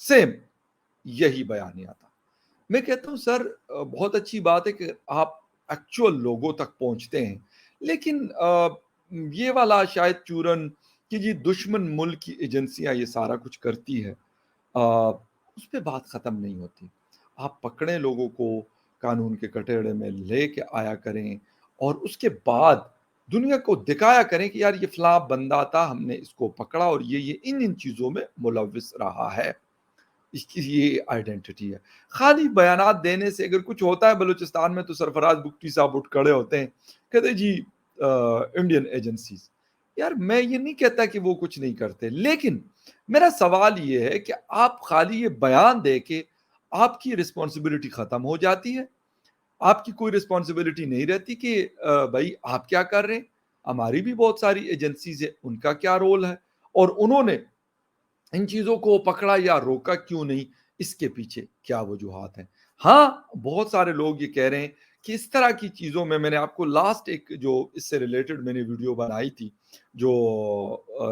Same یہی بیانیہ تھا۔ میں کہتا ہوں سر بہت اچھی بات ہے کہ آپ ایکچوئل لوگوں تک پہنچتے ہیں، لیکن یہ والا شاید چورن کہ جی دشمن ملک کی ایجنسیاں یہ سارا کچھ کرتی ہے، اس پہ بات ختم نہیں ہوتی۔ آپ پکڑیں لوگوں کو، قانون کے کٹہرے میں لے کے آیا کریں، اور اس کے بعد دنیا کو دکھایا کریں کہ یار یہ فلاں بندہ تھا، ہم نے اس کو پکڑا اور یہ ان چیزوں میں ملوث رہا ہے، اس کی یہ آئیڈینٹی ہے۔ خالی بیانات دینے سے اگر کچھ ہوتا ہے بلوچستان میں تو سرفراز بگٹی صاحب اٹھ کھڑے ہوتے ہیں، کہتے جی انڈین ایجنسیز۔ یار میں یہ نہیں کہتا کہ وہ کچھ نہیں کرتے، لیکن میرا سوال یہ ہے کہ آپ خالی یہ بیان دے کے آپ کی رسپانسبلٹی ختم ہو جاتی ہے، آپ کی کوئی رسپانسبلٹی نہیں رہتی کہ بھائی آپ کیا کر رہے ہیں، ہماری بھی بہت ساری ایجنسیز ہیں، ان کا کیا رول ہے، اور انہوں نے ان چیزوں کو پکڑا یا روکا کیوں نہیں، اس کے پیچھے کیا وجوہات ہیں۔ ہاں بہت سارے لوگ یہ کہہ رہے ہیں کہ اس طرح کی چیزوں میں نے آپ کو لاسٹ ایک جو اس سے ریلیٹڈ میں نے ویڈیو بنائی تھی، جو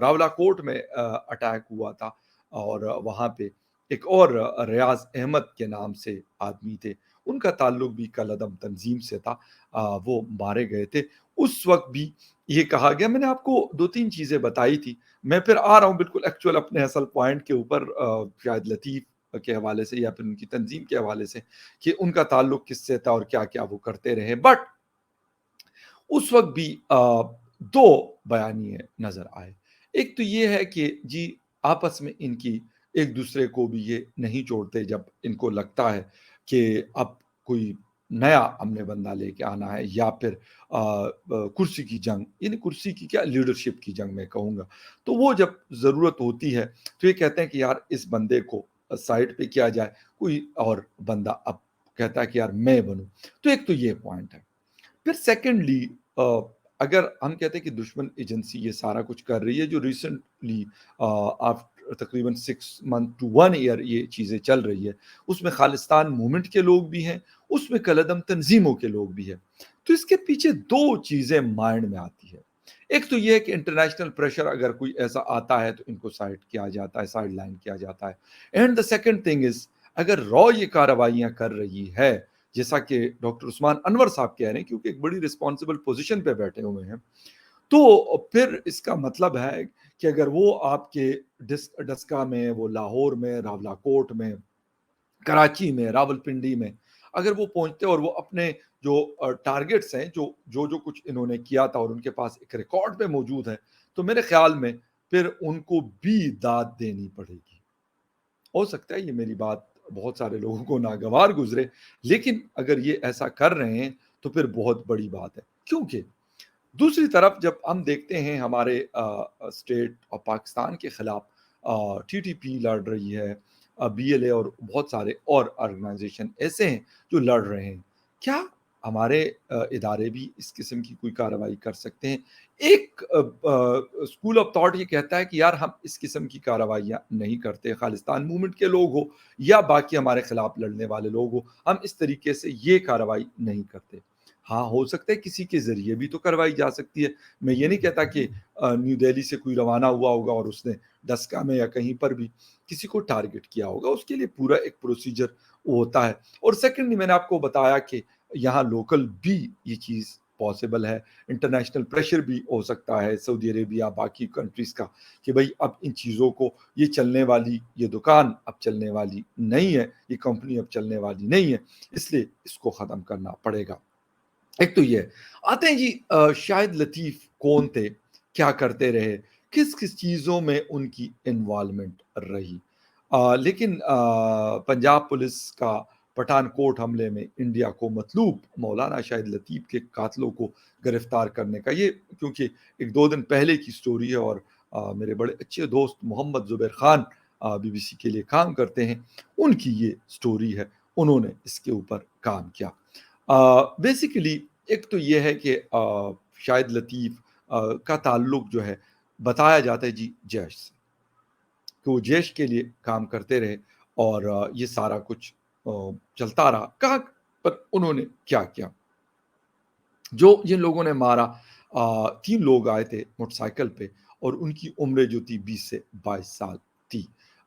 راولا کوٹ میں اٹیک ہوا تھا، اور وہاں پہ ایک اور ریاض احمد کے نام سے آدمی تھے، ان کا تعلق بھی کالعدم تنظیم سے تھا، وہ مارے گئے تھے۔ اس وقت بھی یہ کہا گیا، میں نے آپ کو 2-3 چیزیں بتائی تھی، میں پھر آ رہا ہوں بالکل ایکچوئل اپنے اصل پوائنٹ کے اوپر، شاید لطیف کے حوالے سے یا پھر ان کی تنظیم کے حوالے سے، کہ ان کا تعلق کس سے تھا اور کیا کیا وہ کرتے رہے۔ بٹ اس وقت بھی دو بیانیے نظر آئے۔ ایک تو یہ ہے کہ جی آپس میں ان کی ایک دوسرے کو بھی یہ نہیں چھوڑتے، جب ان کو لگتا ہے کہ اب کوئی نیا امن بندہ لے کے آنا ہے، یا پھر کرسی کی جنگ، یعنی کرسی کی کیا، لیڈرشپ کی جنگ میں کہوں گا، تو وہ جب ضرورت ہوتی ہے تو یہ کہتے ہیں کہ یار اس بندے کو سائڈ پہ کیا جائے، کوئی اور بندہ اب کہتا ہے کہ یار میں بنوں۔ تو ایک تو یہ پوائنٹ ہے۔ پھر سیکنڈلی اگر ہم کہتے ہیں کہ دشمن ایجنسی یہ سارا کچھ کر رہی ہے، جو ریسنٹلی تقریباً 6 months to 1 year یہ چیزیں چل رہی ہے، اس میں خالستان مومنٹ کے لوگ بھی ہیں، اس میں کالعدم تنظیموں کے لوگ بھی ہیں، تو اس کے پیچھے دو چیزیں مائنڈ میں آتی ہے۔ ایک تو یہ ہے کہ انٹرنیشنل پریشر اگر کوئی ایسا آتا ہے تو ان کو سائڈ کیا جاتا ہے، سائڈ لائن کیا جاتا ہے۔ And the second thing is, اگر را یہ کارروائیاں کر رہی ہے، جیسا کہ ڈاکٹر عثمان انور صاحب کہہ رہے ہیں، کیونکہ ایک بڑی رسپانسبل پوزیشن پہ بیٹھے ہوئے ہیں، تو پھر اس کا مطلب ہے کہ اگر وہ آپ کے ڈسکا میں، وہ لاہور میں، راولا کوٹ میں، کراچی میں، راول پنڈی میں اگر وہ پہنچتے اور وہ اپنے جو ٹارگٹس ہیں، جو کچھ انہوں نے کیا تھا اور ان کے پاس ایک ریکارڈ پہ موجود ہے، تو میرے خیال میں پھر ان کو بھی داد دینی پڑے گی۔ ہو سکتا ہے یہ میری بات بہت سارے لوگوں کو ناگوار گزرے، لیکن اگر یہ ایسا کر رہے ہیں تو پھر بہت بڑی بات ہے، کیونکہ دوسری طرف جب ہم دیکھتے ہیں ہمارے اسٹیٹ اور پاکستان کے خلاف ٹی ٹی پی لڑ رہی ہے، بی ایل اے اور بہت سارے اور آرگنائزیشن ایسے ہیں جو لڑ رہے ہیں، کیا ہمارے ادارے بھی اس قسم کی کوئی کارروائی کر سکتے ہیں؟ ایک اسکول آف تھاٹ یہ کہتا ہے کہ یار ہم اس قسم کی کارروائیاں نہیں کرتے، خالستان موومنٹ کے لوگ ہو یا باقی ہمارے خلاف لڑنے والے لوگ ہو، ہم اس طریقے سے یہ کارروائی نہیں کرتے۔ ہاں ہو سکتا ہے کسی کے ذریعے بھی تو کروائی جا سکتی ہے، میں یہ نہیں کہتا کہ نیو دہلی سے کوئی روانہ ہوا ہوگا اور اس نے ڈسکا میں یا کہیں پر بھی کسی کو ٹارگٹ کیا ہوگا، اس کے لیے پورا ایک پروسیجر ہوتا ہے۔ اور سیکنڈلی میں نے آپ کو بتایا کہ یہاں لوکل بھی یہ چیز پاسبل ہے، انٹرنیشنل پریشر بھی ہو سکتا ہے سعودی عربیہ باقی کنٹریز کا، کہ بھئی اب ان چیزوں کو، یہ چلنے والی، یہ دکان اب چلنے والی نہیں ہے، یہ کمپنی اب چلنے والی نہیں ہے، اس لیے اس کو ختم کرنا پڑے گا۔ ایک تو یہ آتے ہیں جی شاہد لطیف کون تھے، کیا کرتے رہے، کس کس چیزوں میں ان کی انوالومنٹ رہی، لیکن پنجاب پولیس کا پٹھان کوٹ حملے میں انڈیا کو مطلوب مولانا شاہد لطیف کے قاتلوں کو گرفتار کرنے کا، یہ کیونکہ ایک 2 دن پہلے کی سٹوری ہے، اور میرے بڑے اچھے دوست محمد زبیر خان بی بی سی کے لیے کام کرتے ہیں، ان کی یہ سٹوری ہے، انہوں نے اس کے اوپر کام کیا۔ بیسیکلی ایک تو یہ ہے کہ شاہد لطیف کا تعلق جو ہے بتایا جاتا ہے جی جیش سے، کہ وہ جیش کے لیے کام کرتے رہے، اور یہ سارا کچھ چلتا رہا۔ کہاں پر انہوں نے کیا کیا، جو جن لوگوں نے مارا، 3 لوگ آئے تھے موٹر سائیکل پہ، اور ان کی عمریں جو تھی 20 سے 22 سال تھی۔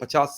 50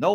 9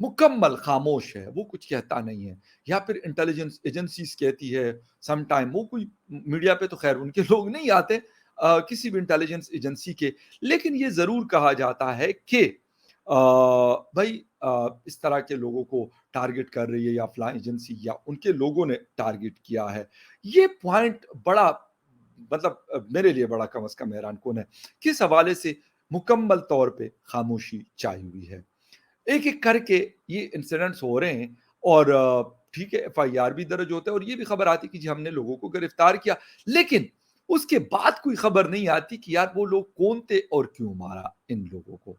مکمل خاموش ہے، وہ کچھ کہتا نہیں ہے، یا پھر انٹیلیجنس ایجنسیز کہتی ہے سم ٹائم، وہ کوئی میڈیا پہ تو خیر ان کے لوگ نہیں آتے کسی بھی انٹیلیجنس ایجنسی کے، لیکن یہ ضرور کہا جاتا ہے کہ بھائی اس طرح کے لوگوں کو ٹارگٹ کر رہی ہے یا فلاں ایجنسی یا ان کے لوگوں نے ٹارگٹ کیا ہے۔ یہ پوائنٹ بڑا مطلب میرے لیے بڑا کم از کم حیران کن ہے، کس حوالے سے مکمل طور پہ خاموشی چائی ہوئی ہے۔ ایک ایک کر کے یہ انسیڈنٹس ہو رہے ہیں، اور ٹھیک ہے ایف آئی آر بھی درج ہوتا ہے اور یہ بھی خبر آتی کہ جی ہم نے لوگوں کو گرفتار کیا، لیکن اس کے بعد کوئی خبر نہیں آتی کہ یار وہ لوگ کون تھے اور کیوں مارا ان لوگوں کو۔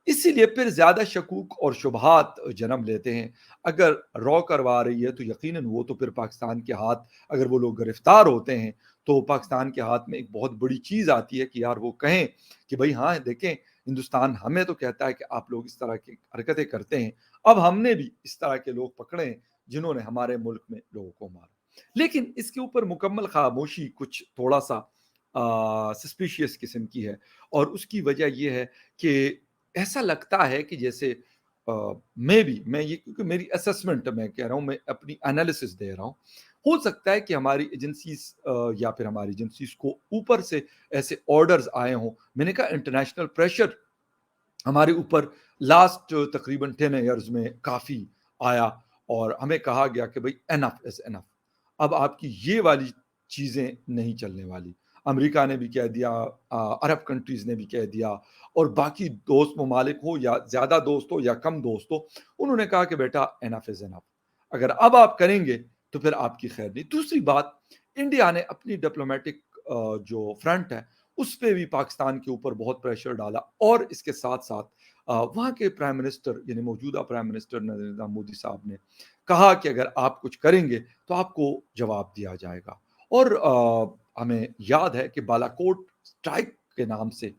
اسی لیے پھر زیادہ شکوک اور شبہات جنم لیتے ہیں۔ اگر رو کروا رہی ہے تو یقیناً وہ تو پھر پاکستان کے ہاتھ، اگر وہ لوگ گرفتار ہوتے ہیں تو پاکستان کے ہاتھ میں ایک بہت بڑی چیز آتی ہے کہ یار وہ کہیں کہ بھائی ہاں دیکھیں ہندوستان ہمیں تو کہتا ہے کہ آپ لوگ اس طرح کی حرکتیں کرتے ہیں، اب ہم نے بھی اس طرح کے لوگ پکڑے ہیں جنہوں نے ہمارے ملک میں لوگوں کو مارا۔ لیکن اس کے اوپر مکمل خاموشی کچھ تھوڑا سا سسپیشیس قسم کی ہے، اور اس کی وجہ یہ ہے کہ ایسا لگتا ہے کہ جیسے میں یہ کیونکہ میری اسسمنٹ میں کہہ رہا ہوں، میں اپنی انالیسس دے رہا ہوں، ہو سکتا ہے کہ ہماری ایجنسیز یا پھر ہماری ایجنسیز کو اوپر سے ایسے آرڈرز آئے ہوں۔ میں نے کہا انٹرنیشنل پریشر ہمارے اوپر لاسٹ تقریباً 10 ایئرز میں کافی آیا، اور ہمیں کہا گیا کہ بھئی انف از انف، اب آپ کی یہ والی چیزیں نہیں چلنے والی۔ امریکہ نے بھی کہہ دیا، عرب کنٹریز نے بھی کہہ دیا، اور باقی دوست ممالک ہو یا زیادہ دوست ہو یا کم دوست ہو، انہوں نے کہا کہ بیٹا انف از انف، اگر اب آپ کریں گے تو پھر آپ کی خیر نہیں۔ دوسری بات، انڈیا نے اپنی ڈپلومیٹک جو فرنٹ ہے اس پہ بھی پاکستان کے اوپر بہت پریشر ڈالا، اور اس کے ساتھ ساتھ وہاں کے پرائم منسٹر یعنی موجودہ پرائم منسٹر نریندر مودی صاحب نے کہا کہ اگر آپ کچھ کریں گے تو آپ کو جواب دیا جائے گا۔ اور ہمیں یاد ہے کہ بالاکوٹ اسٹرائک کے نام سے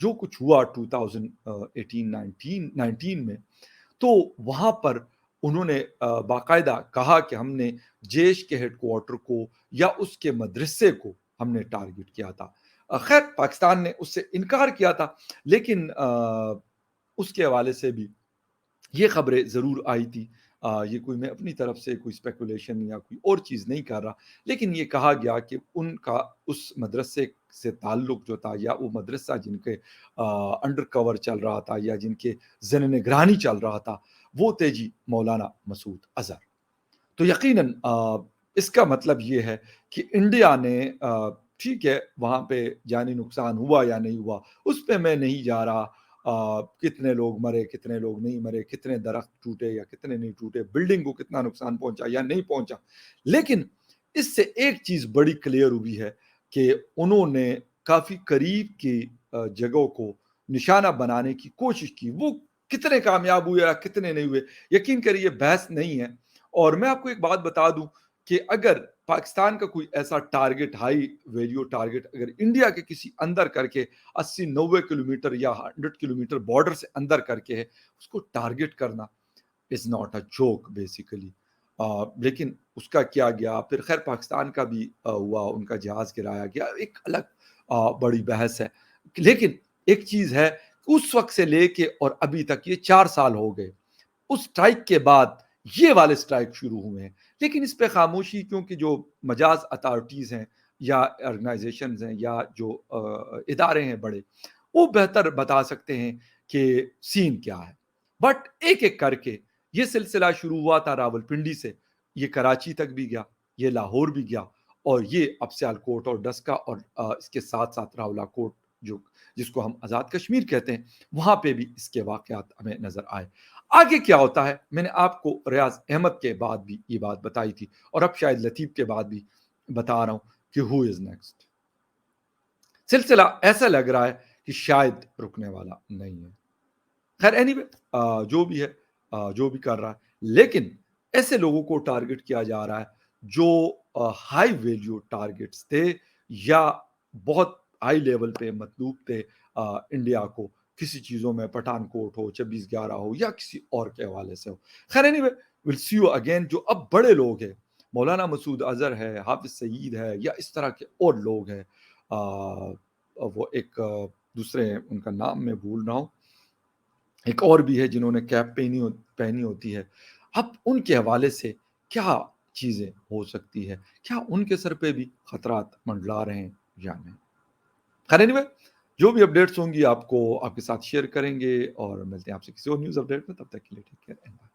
جو کچھ ہوا 2018-19 میں، تو وہاں پر انہوں نے باقاعدہ کہا کہ ہم نے جیش کے ہیڈ کوارٹر کو یا اس کے مدرسے کو ہم نے ٹارگٹ کیا تھا۔ خیر پاکستان نے اس سے انکار کیا تھا، لیکن اس کے حوالے سے بھی یہ خبریں ضرور آئی تھی۔ یہ کوئی میں اپنی طرف سے کوئی اسپیکولیشن یا کوئی اور چیز نہیں کر رہا، لیکن یہ کہا گیا کہ ان کا اس مدرسے سے تعلق جو تھا، یا وہ مدرسہ جن کے انڈر کور چل رہا تھا یا جن کے ذن نگرانی چل رہا تھا، وہ تھے جی مولانا مسعود اظہر۔ تو یقیناً اس کا مطلب یہ ہے کہ انڈیا نے ٹھیک ہے وہاں پہ جانی نقصان ہوا یا نہیں ہوا اس پہ میں نہیں جا رہا، کتنے لوگ مرے کتنے لوگ نہیں مرے، کتنے درخت ٹوٹے یا کتنے نہیں ٹوٹے، بلڈنگ کو کتنا نقصان پہنچا یا نہیں پہنچا، لیکن اس سے ایک چیز بڑی کلیئر ہوئی ہے کہ انہوں نے کافی قریب کی جگہوں کو نشانہ بنانے کی کوشش کی۔ وہ کتنے کامیاب ہوئے یا کتنے نہیں ہوئے یقین کریے بحث نہیں ہے۔ اور میں آپ کو ایک بات بتا دوں کہ اگر پاکستان کا کوئی ایسا ٹارگٹ، ہائی ویلیو ٹارگٹ اگر انڈیا کے کسی اندر کر کے 80-90 کلومیٹر یا 100 کلومیٹر بارڈر سے اندر کر کے ہے، اس کو ٹارگٹ کرنا is not a joke basically. لیکن اس کا کیا گیا، پھر خیر پاکستان کا بھی ہوا، ان کا جہاز گرایا گیا، ایک الگ بڑی بحث ہے۔ لیکن ایک چیز ہے، اس وقت سے لے کے اور ابھی تک یہ 4 سال ہو گئے، اس سٹرائک کے بعد یہ والے سٹرائک شروع ہوئے ہیں، لیکن اس پہ خاموشی، کیونکہ جو مجاز اتھارٹیز ہیں یا آرگنائزیشنز ہیں یا جو ادارے ہیں بڑے، وہ بہتر بتا سکتے ہیں کہ سین کیا ہے۔ بٹ ایک ایک کر کے یہ سلسلہ شروع ہوا تھا راول پنڈی سے، یہ کراچی تک بھی گیا، یہ لاہور بھی گیا، اور یہ اب سیالکوٹ اور ڈسکا اور اس کے ساتھ ساتھ راولا کوٹ جو جس کو ہم آزاد کشمیر کہتے ہیں، وہاں پہ بھی اس کے واقعات ہمیں نظر آئے۔ آگے کیا ہوتا ہے، میں نے آپ کو ریاض احمد کے بعد بھی یہ بات بتائی تھی، اور اب شاید لطیف کے بعد بھی بتا رہا ہوں کہ ہو از نیکسٹ۔ سلسلہ ایسا لگ رہا ہے کہ شاید رکنے والا نہیں ہے۔ خیر anyway، جو بھی ہے، جو بھی کر رہا ہے، لیکن ایسے لوگوں کو ٹارگٹ کیا جا رہا ہے جو ہائی ویلیو ٹارگٹس تھے یا بہت ہائی لیول پہ مطلوب تھے انڈیا کو، کسی چیزوں میں پٹھان کوٹ ہو، 26/11 ہو یا کسی اور کے حوالے سے ہو۔ خیر anyway we'll see you again۔ جو اب بڑے لوگ ہیں، مولانا مسعود اظہر ہے، حافظ سعید ہے، یا اس طرح کے اور لوگ ہیں، وہ ایک دوسرے ان کا نام میں بھول رہا ہوں، ایک اور بھی ہے جنہوں نے کیپ پہنی ہوتی ہے۔ اب ان کے حوالے سے کیا چیزیں ہو سکتی ہے؟ کیا ان کے سر پہ بھی خطرات منڈلا رہے ہیں یا نہیں؟ خیر anyway، جو بھی اپڈیٹس ہوں گی آپ کو آپ کے ساتھ شیئر کریں گے، اور ملتے ہیں آپ سے کسی اور نیوز اپڈیٹ میں، تب تک کے لیے ٹیک کیئر اینڈ بائے۔